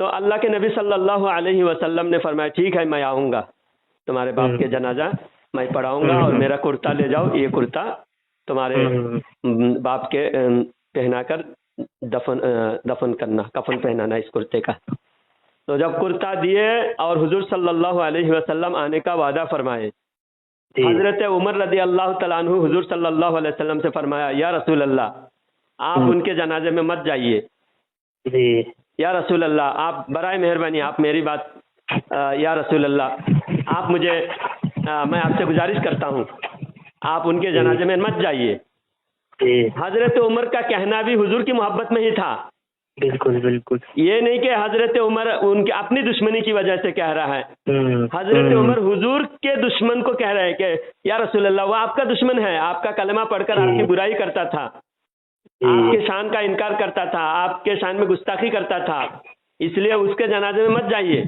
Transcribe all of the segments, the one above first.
تو اللہ کے نبی صلی اللہ علیہ وسلم نے فرمایا ٹھیک ہے میں آؤں گا تمہارے باپ کے جنازہ میں پڑھاؤں گا اور میرا کرتا لے جاؤ، یہ کرتا تمہارے باپ کے پہنا کر دفن کرنا، کفن پہنانا اس کرتے کا۔ تو جب کرتا دیے اور حضور صلی اللہ علیہ وسلم آنے کا وعدہ فرمائے، حضرت عمر رضی اللہ تعالیٰ عنہ حضور صلی اللہ علیہ وسلم سے فرمایا یا رسول اللہ آپ ان کے جنازے میں مت جائیے، یا رسول اللہ آپ برائے مہربانی آپ میری بات یا رسول اللہ آپ مجھے میں آپ سے گزارش کرتا ہوں آپ ان کے جنازے میں مت جائیے۔ حضرت عمر کا کہنا بھی حضور کی محبت میں ہی تھا، بالکل بالکل، یہ نہیں کہ حضرت عمر ان کی اپنی دشمنی کی وجہ سے کہہ رہا ہے، حضرت عمر حضور کے دشمن کو کہہ رہے ہیں کہ یا رسول اللہ وہ آپ کا دشمن ہے، آپ کا کلمہ پڑھ کر آپ کی برائی کرتا تھا، آپ کے شان کا انکار کرتا تھا، آپ کے شان میں گستاخی کرتا تھا، اس لیے اس کے جنازے میں مت جائیے۔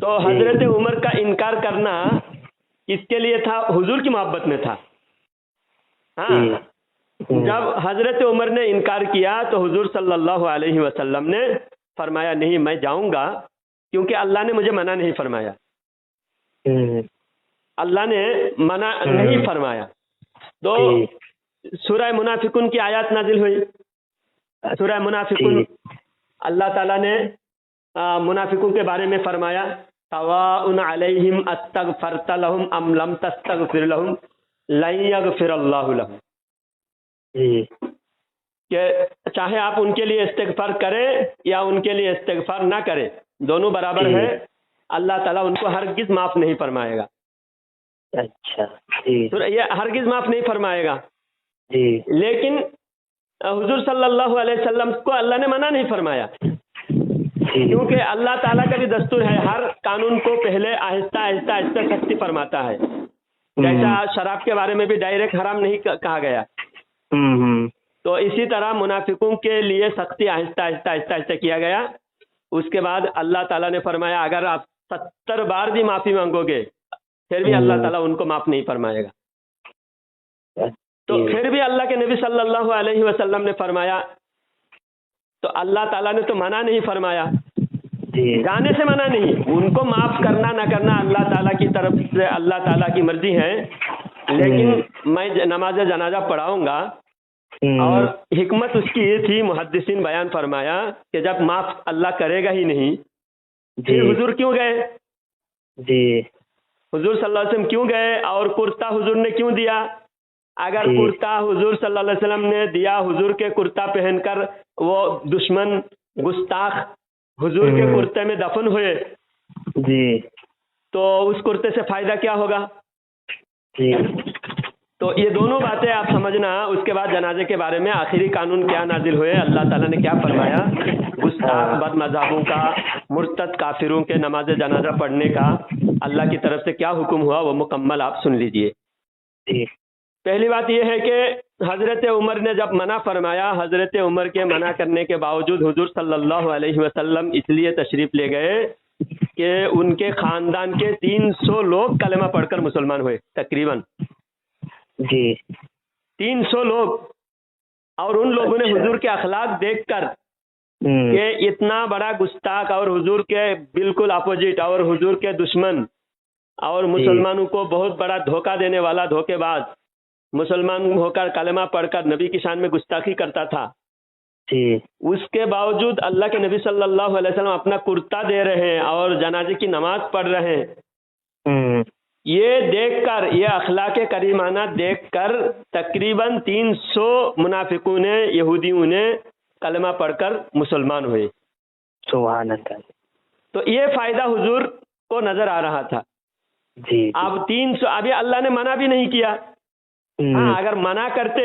تو حضرت عمر کا انکار کرنا اس کے لیے تھا، حضور کی محبت میں تھا۔ ہاں، جب حضرت عمر نے انکار کیا تو حضور صلی اللہ علیہ وسلم نے فرمایا نہیں میں جاؤں گا، کیونکہ اللہ نے مجھے منع نہیں فرمایا، اللہ نے منع نہیں فرمایا۔ تو سورہ منافقون کی آیات نازل ہوئی، سورہ منافقون اللہ تعالیٰ نے منافقوں کے بارے میں فرمایا سواء علیہم استغفرت لہم ام لم تستغفر لہم لن یغفر اللہ لہم، کہ چاہے آپ ان کے لیے استغفار کریں یا ان کے لیے استغفار نہ کریں دونوں برابر ہے، اللہ تعالیٰ ان کو ہرگز معاف نہیں فرمائے گا۔ اچھا، یہ ہرگز معاف نہیں فرمائے گا، لیکن حضور صلی اللہ علیہ وسلم کو اللہ نے منع نہیں فرمایا، کیونکہ اللہ تعالیٰ کا بھی دستور ہے ہر قانون کو پہلے آہستہ آہستہ آہستہ سختی فرماتا ہے، جیسا شراب کے بارے میں بھی ڈائریکٹ حرام نہیں کہا گیا، تو اسی طرح منافقوں کے لیے سختی آہستہ آہستہ آہستہ آہستہ کیا گیا۔ اس کے بعد اللہ تعالیٰ نے فرمایا اگر آپ 70 بار بھی معافی مانگو گے پھر بھی اللہ تعالیٰ ان کو معاف نہیں فرمائے گا۔ تو پھر بھی اللہ کے نبی صلی اللہ علیہ وسلم نے فرمایا، تو اللہ تعالیٰ نے تو منع نہیں فرمایا، جانے سے منع نہیں، ان کو معاف کرنا نہ کرنا اللہ تعالیٰ کی طرف سے اللہ تعالیٰ کی مرضی ہے، لیکن میں نماز جنازہ پڑھاؤں گا۔ اور حکمت اس کی یہ تھی، محدثین بیان فرمایا کہ جب معاف اللہ کرے گا ہی نہیں پھر حضور کیوں گئے، حضور صلی اللہ علیہ وسلم کیوں گئے، اور کرتا حضور نے کیوں دیا؟ اگر کرتا حضور صلی اللہ علیہ وسلم نے دیا، حضور کے کرتا پہن کر وہ دشمن گستاخ حضور کے کرتے میں دفن ہوئے تو اس کرتے سے فائدہ کیا ہوگا؟ تو یہ دونوں باتیں آپ سمجھنا۔ اس کے بعد جنازے کے بارے میں آخری قانون کیا نازل ہوئے، اللہ تعالیٰ نے کیا فرمایا، گستاخ بد مذہبوں کا، مرتد کافروں کے نماز جنازہ پڑھنے کا اللہ کی طرف سے کیا حکم ہوا وہ مکمل آپ سن لیجئے۔ پہلی بات یہ ہے کہ حضرت عمر نے جب منع فرمایا، حضرت عمر کے منع کرنے کے باوجود حضور صلی اللہ علیہ وسلم اس لیے تشریف لے گئے کہ ان کے خاندان کے 300 لوگ کلمہ پڑھ کر مسلمان ہوئے، تقریباً 300 لوگ، اور ان لوگوں نے حضور کے اخلاق دیکھ کر کہ اتنا بڑا گستاخ اور حضور کے بالکل اپوزٹ اور حضور کے دشمن اور مسلمانوں کو بہت بڑا دھوکہ دینے والا دھوکے باز مسلمان ہو کر کلمہ پڑھ کر نبی کی شان میں گستاخی کرتا تھا، اس کے باوجود اللہ کے نبی صلی اللہ علیہ وسلم اپنا کرتا دے رہے ہیں اور جنازے کی نماز پڑھ رہے ہیں، یہ دیکھ کر، یہ اخلاق کریمانہ دیکھ کر تقریباً 300 منافقوں نے، یہودیوں نے کلمہ پڑھ کر مسلمان ہوئے۔ سبحان اللہ۔ تو یہ فائدہ حضور کو نظر آ رہا تھا۔ اب 300، ابھی اللہ نے منع بھی نہیں کیا، ہاں اگر منع کرتے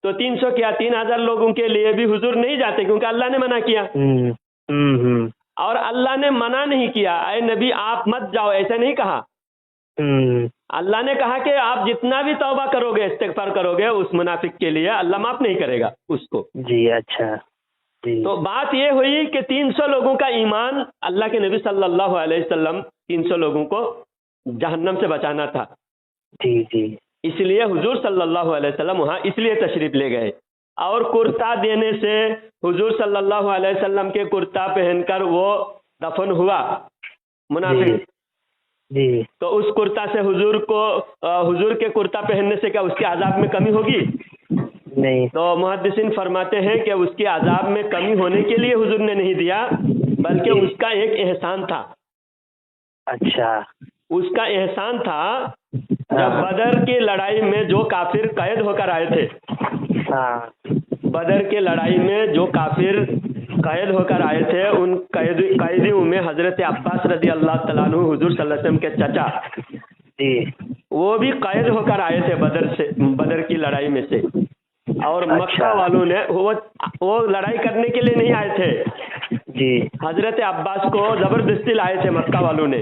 تو 300 کیا 3000 لوگوں کے لیے بھی حضور نہیں جاتے، کیونکہ اللہ نے منع کیا، اور اللہ نے منع نہیں کیا اے نبی آپ مت جاؤ، ایسا نہیں کہا، اللہ نے کہا کہ آپ جتنا بھی توبہ کرو گے، استغفار کرو گے اس منافق کے لیے اللہ معاف نہیں کرے گا اس کو۔ اچھا، تو بات یہ ہوئی کہ 300 لوگوں کا ایمان، اللہ کے نبی صلی اللہ علیہ وسلم 300 لوگوں کو جہنم سے بچانا تھا، اس لیے حضور صلی اللہ علیہ وسلم وہاں اس لیے تشریف لے گئے اور کرتا دینے سے حضور صلی اللہ علیہ وسلم کے کرتا پہن کر وہ دفن ہوا منافق. جی. تو اس کرتا سے حضور کے کرتا پہننے سے کیا اس کے عذاب میں کمی ہوگی؟ نہیں. تو محدثین فرماتے ہیں کہ اس کے عذاب میں کمی ہونے کے لیے حضور نے نہیں دیا، بلکہ اس کا ایک احسان تھا. اچھا. اس کا احسان تھا جب بدر کی لڑائی میں جو کافر قید ہو کر آئے تھے، بدر کی لڑائی میں جو کافر قید ہو کر آئے تھے، ان قیدیوں میں حضرت عباس رضی اللہ تعالیٰ عنہ حضور صلی اللہ علیہ وسلم کے چچا، وہ بھی قید ہو کر آئے تھے بدر کی لڑائی میں سے. اور مکہ والوں نے وہ لڑائی کرنے کے لیے نہیں آئے تھے جی. حضرت عباس کو زبردستی لائے تھے مکہ والوں نے.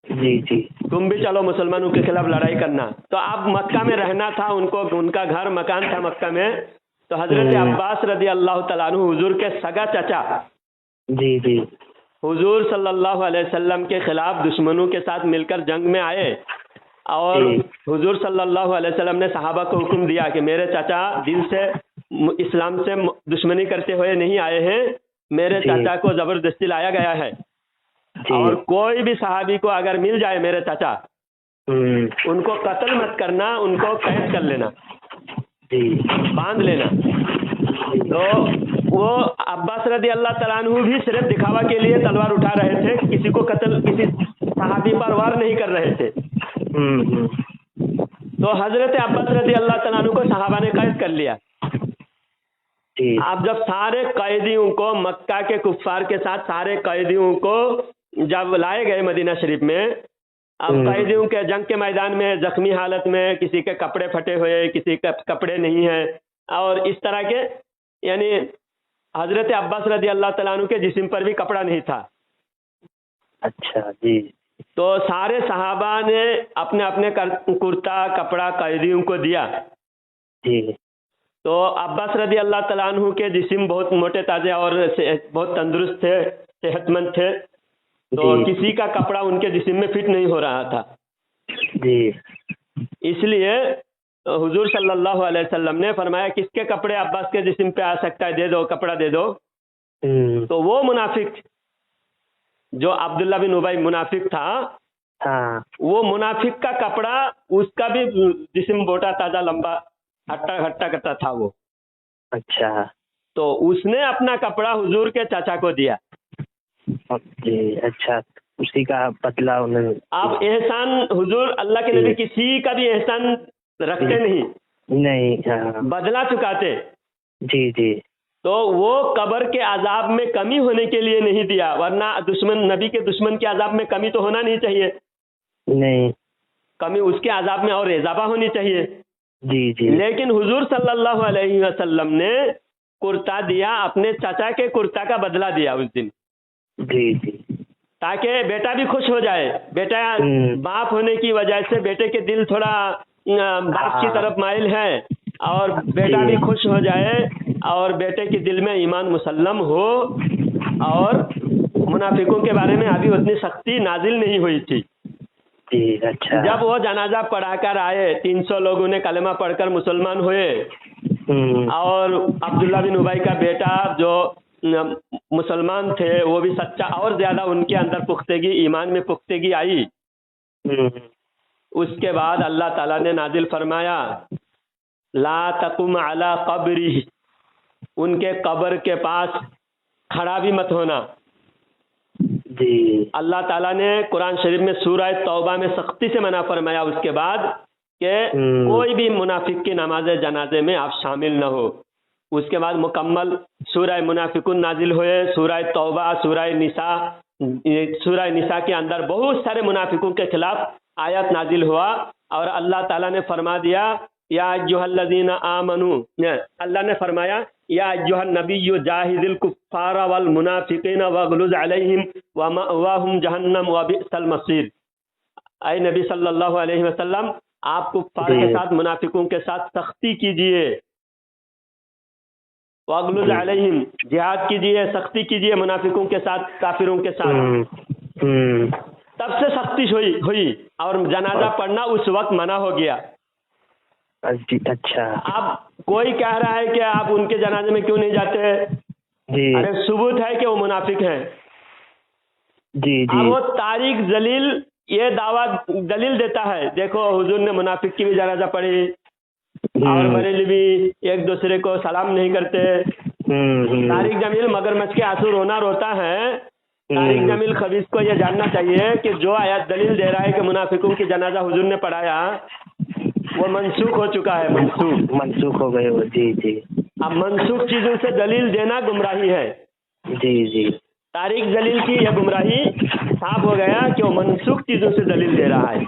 جی جی. تم بھی چلو مسلمانوں کے خلاف لڑائی کرنا. تو اب مکہ میں رہنا تھا ان کو، ان کا گھر مکان تھا مکہ میں. تو حضرت عباس رضی اللہ تعالیٰ عنہ حضور کے سگا چچا جی جی حضور صلی اللہ علیہ وسلم کے خلاف دشمنوں کے ساتھ مل کر جنگ میں آئے، اور حضور صلی اللہ علیہ وسلم نے صحابہ کو حکم دیا کہ میرے چچا دل سے اسلام سے دشمنی کرتے ہوئے نہیں آئے ہیں، میرے چچا کو زبردستی لایا گیا ہے، اور کوئی بھی صحابی کو اگر مل جائے میرے چچا، ان کو قتل مت کرنا، ان کو قید کر لینا، باندھ لینا. تو وہ عباس رضی اللہ تعالیٰ عنہ بھی صرف دکھاوا کے لیے تلوار اٹھا رہے تھے، کسی کو قتل، کسی صحابی پر وار نہیں کر رہے تھے. تو حضرت عباس رضی اللہ تعالیٰ عنہ کو صحابہ نے قید کر لیا. اب جب سارے قیدیوں کو، مکہ کے کفار کے ساتھ سارے قیدیوں کو جب لائے گئے مدینہ شریف میں، اب قیدیوں کے جنگ کے میدان میں زخمی حالت میں، کسی کے کپڑے پھٹے ہوئے، کسی کے کپڑے نہیں ہیں، اور اس طرح کے، یعنی حضرت عباس رضی اللہ تعالیٰ عنہ کے جسم پر بھی کپڑا نہیں تھا. اچھا جی. تو سارے صحابہ نے اپنے اپنے کرتا کپڑا قیدیوں کو دیا. جی. تو عباس رضی اللہ تعالیٰ عنہ کے جسم بہت موٹے تازے اور بہت تندرست تھے، صحت مند تھے. تو کسی کا کپڑا ان کے جسم میں فٹ نہیں ہو رہا تھا. جی. اس لیے حضور صلی اللہ علیہ وسلم نے فرمایا کس کے کپڑے عباس کے جسم پہ آ سکتا ہے، دے دو، کپڑا دے دو. تو وہ منافق جو عبداللہ بن ابی منافق تھا، وہ منافق کا کپڑا، اس کا بھی جسم موٹا تازہ لمبا ہٹا کرتا تھا وہ. اچھا. تو اس نے اپنا کپڑا حضور کے چاچا کو دیا. جی. اچھا. اسی کا بدلہ انہوں. آپ احسان، حضور اللہ کے نبی کسی کا بھی احسان رکھتے نہیں، بدلہ چکاتے. جی جی. تو وہ قبر کے عذاب میں کمی ہونے کے لیے نہیں دیا، ورنہ نبی کے دشمن کے عذاب میں کمی تو ہونا نہیں چاہیے. نہیں، کمی اس کے عذاب میں اور اضافہ ہونی چاہیے. جی جی. لیکن حضور صلی اللہ علیہ وسلم نے کرتا دیا، اپنے چچا کے کرتا کا بدلہ دیا اس دن. جی جی. تاکہ بیٹا بھی خوش ہو جائے. بیٹا باپ ہونے کی وجہ سے بیٹے کے دل تھوڑا باپ کی طرف مائل ہے، اور بیٹا بھی خوش ہو جائے، اور بیٹے کے دل میں ایمان مسلم ہو. اور منافقوں کے بارے میں ابھی اتنی سختی نازل نہیں ہوئی تھی. اچھا. جب وہ جنازہ پڑھا کر آئے، 300 لوگوں نے کلمہ پڑھ کر مسلمان ہوئے، اور عبداللہ بن ابی کا بیٹا جو مسلمان تھے وہ بھی سچا، اور زیادہ ان کے اندر پختگی، ایمان میں پختگی آئی. اس کے بعد اللہ تعالیٰ نے نازل فرمایا لا تقم علی قبری، ان کے قبر کے پاس کھڑا بھی مت ہونا. جی. اللہ تعالیٰ نے قرآن شریف میں سورہ توبہ میں سختی سے منع فرمایا اس کے بعد کہ کوئی بھی منافق کی نماز جنازے میں آپ شامل نہ ہو. اس کے بعد مکمل سورہ منافقون نازل ہوئے، سورہ توبہ، سورہ نساء کے اندر بہت سارے منافقوں کے خلاف آیت نازل ہوا، اور اللہ تعالیٰ نے فرما دیا یا ایھا الذین آمنوا، اللہ نے فرمایا یا ایھا النبی جاہد الکفار والمنافقین واغلظ علیہم ومأواہم جہنم وبئس المصیر. اے نبی صلی اللہ علیہ وسلم، آپ کفار کے ساتھ، منافقوں کے ساتھ سختی کیجئے. واغلظ علیہم، جہاد کیجئے، سختی کیجئے منافقوں کے ساتھ، کافروں کے ساتھ. تب سے سختی ہوئی، اور جنازہ پڑھنا اس وقت منع ہو گیا. اچھا اب کوئی کہہ رہا ہے کہ آپ ان کے جنازے میں کیوں نہیں جاتے؟ جی ارے ثبوت ہے کہ وہ منافق ہیں. جی اب جی وہ طارق جلیل یہ دعویٰ دلیل دیتا ہے، دیکھو حضور نے منافق کی بھی جنازہ پڑھی، اور بریلوی بھی ایک دوسرے کو سلام نہیں کرتے. طارق جمیل مگرمچھ کے آنسو رونا روتا ہے. طارق جمیل خبیث کو یہ جاننا چاہیے کہ جو آیت دلیل دے رہا ہے کہ منافقوں کی جنازہ حضور نے پڑھایا وہ منسوخ ہو چکا ہے، منسوخ ہو گئے وہ. جی جی. اب منسوخ چیزوں سے دلیل دینا گمراہی ہے. جی جی. طارق جلیل کی یہ گمراہی صاف ہو گیا کہ وہ منسوخ چیزوں سے دلیل دے رہا ہے.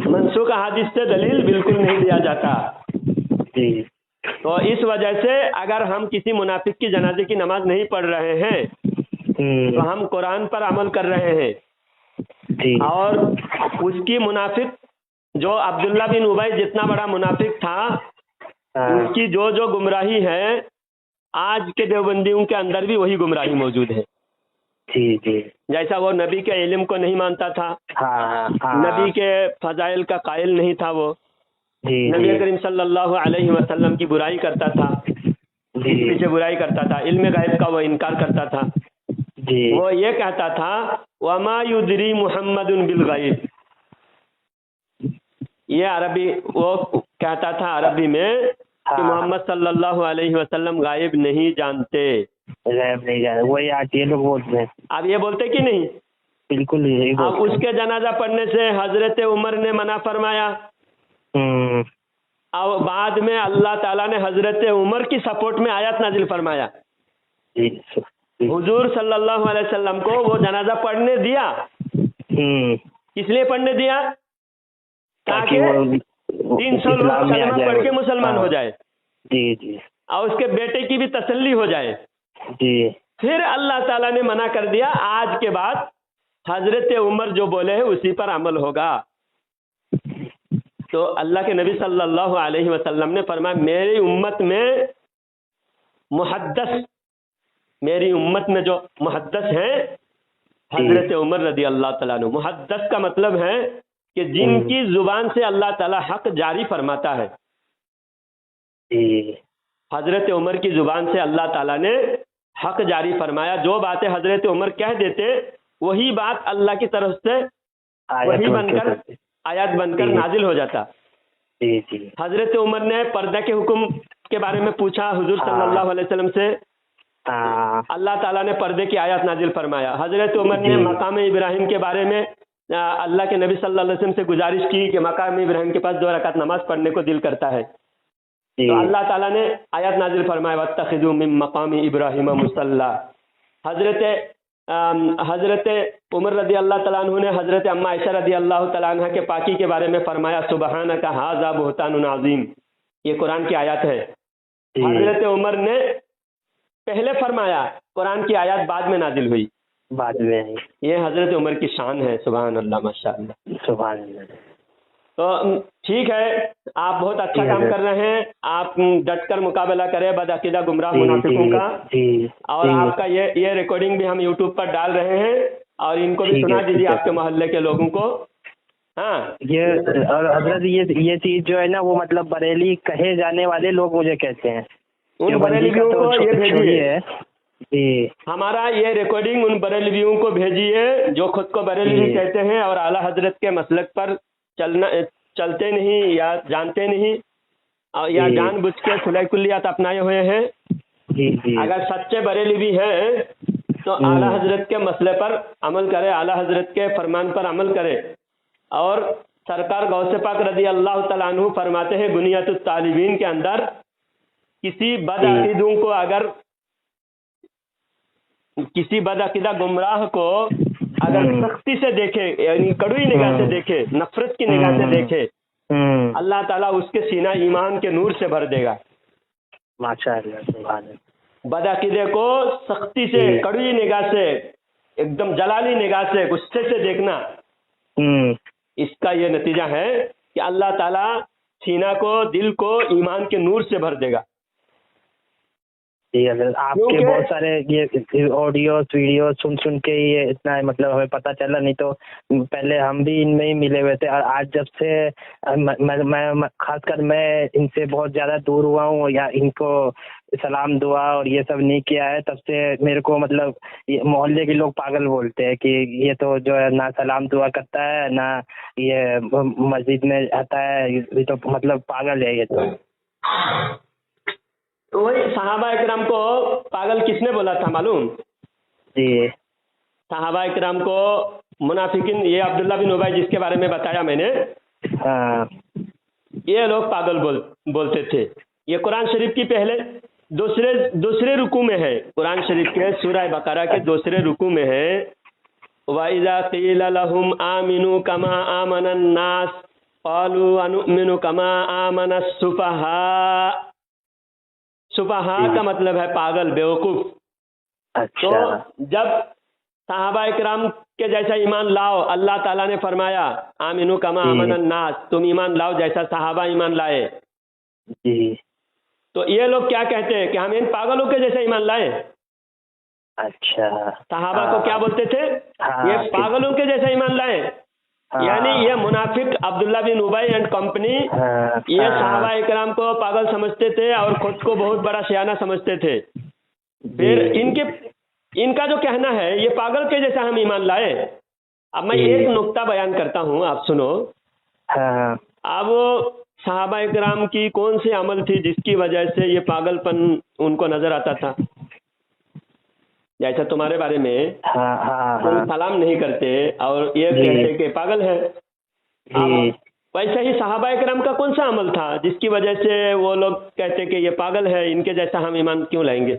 منسوخ احادیث سے دلیل بالکل نہیں دیا جاتا. جی. تو اس وجہ سے اگر ہم کسی منافق کی جنازے کی نماز نہیں پڑھ رہے ہیں تو ہم قرآن پر عمل کر رہے ہیں. اور اس کی منافق جو عبداللہ بن ابی جتنا بڑا منافق تھا، اس کی جو گمراہی ہے آج کے دیوبندیوں کے اندر بھی وہی گمراہی موجود ہے. جی جی. جیسا وہ نبی کے علم کو نہیں مانتا تھا، نبی کے فضائل کا قائل نہیں تھا، وہ نبی کریم صلی اللہ علیہ وسلم کی برائی کرتا تھا، پیچھے برائی کرتا تھا، علم غیب کا وہ انکار کرتا تھا. وہ یہ کہتا تھا وما یدری محمد بالغیب. یہ عربی وہ کہتا تھا عربی میں کہ محمد صلی اللہ علیہ وسلم غائب نہیں جانتے. غائب نہیں جانتے، وہی آج یہ لوگ بولتے ہیں. اب یہ بولتے کہ نہیں؟ بالکل نہیں. اب اس کے جنازہ پڑھنے سے حضرت عمر نے منع فرمایا. اور بعد میں اللہ تعالیٰ نے حضرت عمر کی سپورٹ میں آیت نازل فرمایا. حضور صلی اللہ علیہ وسلم کو وہ جنازہ پڑھنے دیا. کس لیے پڑھنے دیا؟ تاکہ 300 لوگ کلمہ پڑھ کے مسلمان ہو جائے. جی جی. اور اس کے بیٹے کی بھی تسلی ہو جائے. جی. پھر اللہ تعالیٰ نے منع کر دیا، آج کے بعد حضرت عمر جو بولے ہیں اسی پر عمل ہوگا. تو اللہ کے نبی صلی اللہ علیہ وسلم نے فرمایا میری امت میں محدث، میری امت میں جو محدث ہیں حضرت عمر رضی اللہ تعالیٰ عنہ. محدث کا مطلب ہے کہ جن کی زبان سے اللہ تعالیٰ حق جاری فرماتا ہے. حضرت عمر کی زبان سے اللہ تعالیٰ نے حق جاری فرمایا. جو باتیں حضرت عمر کہہ دیتے وہی بات اللہ کی طرف سے وہی بن کر آیات بن کر نازل ہو جاتا. حضرت عمر نے پردہ کے حکم کے بارے میں پوچھا حضور صلی اللہ علیہ وسلم سے، اللہ تعالیٰ نے پردے کی آیات نازل فرمایا. حضرت عمر نے مقام ابراہیم کے بارے میں اللہ کے نبی صلی اللہ علیہ وسلم سے گزارش کی کہ مقام ابراہیم کے پاس 2 رکعت نماز پڑھنے کو دل کرتا ہے. تو اللہ تعالیٰ نے آیات نازل فرمایا واتخذوا من مقام ابراہیم مصلی. حضرت عمر رضی اللہ تعالیٰ عنہ نے حضرت اما عائشہ رضی اللہ تعالیٰ عنہ کے پاکی کے بارے میں فرمایا سبحانک ھذا بہتان عظیم. یہ قرآن کی آیات ہے. حضرت عمر نے پہلے فرمایا، قرآن کی آیات بعد میں نازل ہوئی. بعد میں یہ حضرت عمر کی شان ہے. سبحان اللہ، ماشاء اللہ، سبحان اللہ. تو ٹھیک ہے، آپ بہت اچھا کام کر رہے ہیں. آپ ڈٹ کر مقابلہ کریں بدعقیدہ گمراہ منافقوں کا. اور آپ کا یہ ریکارڈنگ بھی ہم یوٹیوب پر ڈال رہے ہیں اور ان کو بھی سنا دیجیے آپ کے محلے کے لوگوں کو. ہاں یہ اور حضرت یہ چیز جو ہے نا وہ مطلب بریلی کہے جانے والے لوگ مجھے کہتے ہیں ان بریلویوں کو یہ بھیجیے. جی ہمارا یہ ریکارڈنگ ان بریلویوں کو بھیجیے جو خود کو بریلوی کہتے ہیں اور اعلیٰ حضرت کے مسلک پر چلتے نہیں یا جانتے نہیں یا جان بوجھ کے صلح کلیات اپنائے ہوئے ہیں. اگر سچے بریلوی ہیں تو اعلیٰ حضرت کے مسئلے پر عمل کرے، اعلیٰ حضرت کے فرمان پر عمل کرے. اور سرکار غوث پاک رضی اللہ تعالیٰ عنہ فرماتے ہیں بنیۃ الطالبین کے اندر کسی بدعقیدوں کو اگر کسی بدعقیدہ گمراہ کو اگر سختی سے دیکھے یعنی کڑوی نگاہ سے دیکھے، نفرت کی نگاہ سے دیکھے، اللہ تعالیٰ اس کے سینہ ایمان کے نور سے بھر دے گا. ماشاء اللہ، سبحان اللہ. بدعقیدے کو سختی سے کڑوی نگاہ سے ایک دم جلالی نگاہ سے غصے سے دیکھنا، اس کا یہ نتیجہ ہے کہ اللہ تعالیٰ سینہ کو دل کو ایمان کے نور سے بھر دے گا. جی حضرت آپ کے کیونکہ بہت سارے یہ آڈیوز ویڈیوز سن کے ہی یہ اتنا مطلب ہمیں پتہ چلا، نہیں تو پہلے ہم بھی ان میں ہی ملے ہوئے تھے، اور آج جب سے میں خاص کر میں ان سے بہت زیادہ دور ہوا ہوں یا ان کو سلام دعا اور یہ سب نہیں کیا ہے، تب سے میرے کو مطلب محلے کے لوگ پاگل بولتے ہیں کہ یہ تو جو ہے نہ سلام دعا کرتا ہے نہ یہ مسجد میں آتا ہے، یہ تو مطلب پاگل ہے یہ تو وہی صحابہ اکرام کو پاگل کس نے بولا تھا معلوم؟ جی صحابہ اکرام کو منافقین، یہ عبداللہ بن ابی جس کے بارے میں بتایا میں نے، ہاں یہ لوگ پاگل بولتے تھے. یہ قرآن شریف کی پہلے دوسرے رکوع میں ہے، قرآن شریف کے سورہ بقرہ کے دوسرے رکوع میں ہے، وَإِذَا قِيلَ لَهُمْ آمِنُوا كَمَا آمَنَ النَّاسُ قَالُوا أَنُؤْمِنُ كَمَا آمَنَ السُّفَهَاءُ. سفہاء کا مطلب ہے پاگل، بیوقوف. تو جب صحابہ اکرام کے جیسا ایمان لاؤ، اللہ تعالیٰ نے فرمایا آمنو کما آمن الناس، تم ایمان لاؤ جیسا صحابہ ایمان لائے. جی تو یہ لوگ کیا کہتے ہیں کہ ہم ان پاگلوں کے جیسا ایمان لائے. اچھا صحابہ کو کیا بولتے تھے؟ یہ پاگلوں کے جیسا ایمان لائے. یعنی یہ منافق عبداللہ بن ابی اینڈ کمپنی یہ صحابہ اکرام کو پاگل سمجھتے تھے اور خود کو بہت بڑا سیانہ سمجھتے تھے. پھر ان کا جو کہنا ہے یہ پاگل کے جیسا ہم ایمان لائے. اب میں ایک نقطہ بیان کرتا ہوں، آپ سنو. اب صحابہ اکرام کی کون سی عمل تھی جس کی وجہ سے یہ پاگل پن ان کو نظر آتا تھا؟ جیسا تمہارے بارے میں تم سلام نہیں کرتے اور یہ کہتے کہ پاگل ہے، ویسے ہی صحابہ اکرام کا کون سا عمل تھا جس کی وجہ سے وہ لوگ کہتے کہ یہ پاگل ہے، ان کے جیسا ہم ایمان کیوں لائیں گے؟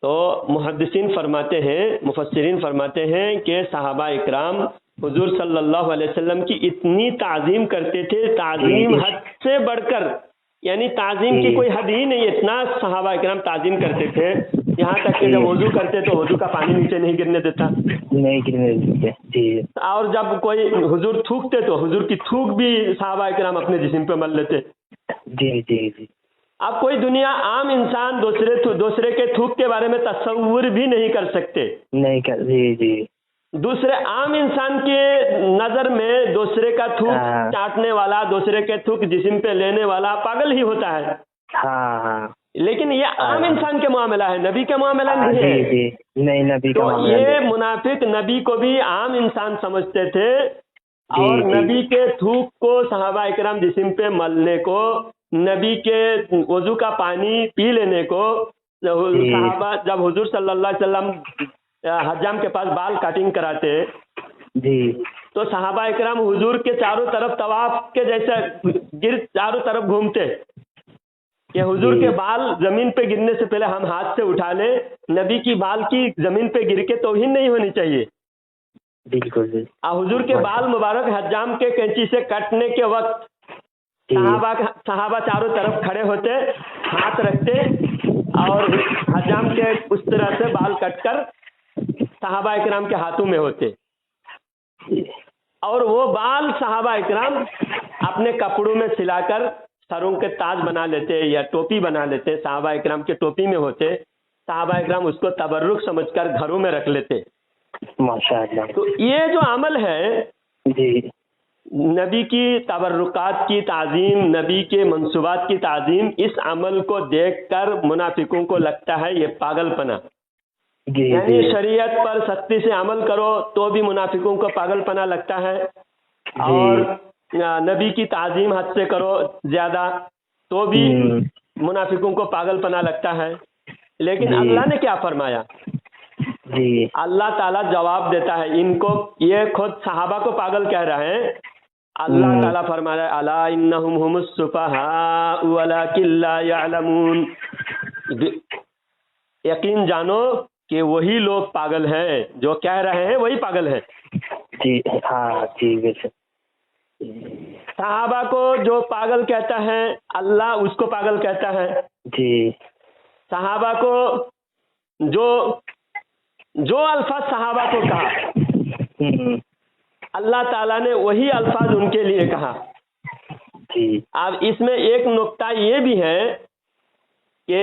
تو محدثین فرماتے ہیں، مفسرین فرماتے ہیں کہ صحابہ اکرام حضور صلی اللہ علیہ وسلم کی اتنی تعظیم کرتے تھے، تعظیم حد سے بڑھ کر، یعنی تعظیم کی کوئی حد ہی نہیں، اتنا صحابہ اکرام تعظیم کرتے تھے یہاں تک کہ جب وضو کرتے تو وضو کا پانی نیچے نہیں گرنے دیتا، اور جب کوئی حضور تھوکتے تو حضور کی تھوک بھی صحابہ اکرام اپنے جسم پہ مل لیتے. اب کوئی دنیا عام انسان دوسرے کے تھوک کے بارے میں تصور بھی نہیں کر سکتے. دوسرے عام انسان کے نظر میں دوسرے کا تھوک چاٹنے والا، دوسرے کے تھوک جسم پہ لینے والا پاگل ہی ہوتا ہے. لیکن یہ عام انسان کے معاملہ ہے، نبی کے معاملہ نہیں ہے. تو یہ منافق نبی کو بھی عام انسان سمجھتے تھے اور نبی کے تھوک کو صحابہ اکرام جسم پہ ملنے کو، نبی کے وضو کا پانی پی لینے کو، صحابہ جب حضور صلی اللہ علیہ وسلم حجام کے پاس بال کٹنگ کراتے تو صحابہ اکرام حضور کے چاروں طرف طواف کے جیسا چاروں طرف گھومتے کہ حضور کے بال زمین پہ گرنے سے پہلے ہم ہاتھ سے اٹھا لیں. نبی کی بال کی زمین پہ گر کے توہین نہیں ہونی چاہیے. بالکل. حضور کے بال مبارک حجام کے کینچی سے کٹنے کے وقت صحابہ چاروں طرف کھڑے ہوتے، ہاتھ رکھتے اور حجام کے اس طرح سے بال کٹ کر صحابہ اکرام کے ہاتھوں میں ہوتے، اور وہ بال صحابہ اکرام اپنے کپڑوں میں سلا کر سروں کے تاج بنا لیتے یا ٹوپی بنا لیتے، صحابہ اکرام کے ٹوپی میں ہوتے. صحابہ اکرام اس کو تبرک سمجھ کر گھروں میں رکھ لیتے. ماشاءاللہ. تو یہ جو عمل ہے نبی کی تبرکات کی تعظیم، نبی کے منصوبات کی تعظیم، اس عمل کو دیکھ کر منافقوں کو لگتا ہے یہ پاگل پنا. یعنی شریعت پر سختی سے عمل کرو تو بھی منافقوں کو پاگل پنا لگتا ہے، اور نبی کی تعظیم حد سے کرو زیادہ تو بھی منافقوں کو پاگل پنا لگتا ہے. لیکن اللہ نے کیا فرمایا؟ اللہ تعالیٰ جواب دیتا ہے ان کو. یہ خود صحابہ کو پاگل کہہ رہے ہیں. اللہ تعالیٰ فرما رہا ہے الا انہم هم السفہاء ولکن لا یعلمون. یقین جانو کہ وہی لوگ پاگل ہیں، جو کہہ رہے ہیں وہی پاگل ہیں. صحابہ کو جو پاگل کہتا ہے اللہ اس کو پاگل کہتا ہے. صحابہ کو جو الفاظ صحابہ کو کہا اللہ تعالیٰ نے وہی الفاظ ان کے لیے کہا. اب اس میں ایک نقطہ یہ بھی ہے کہ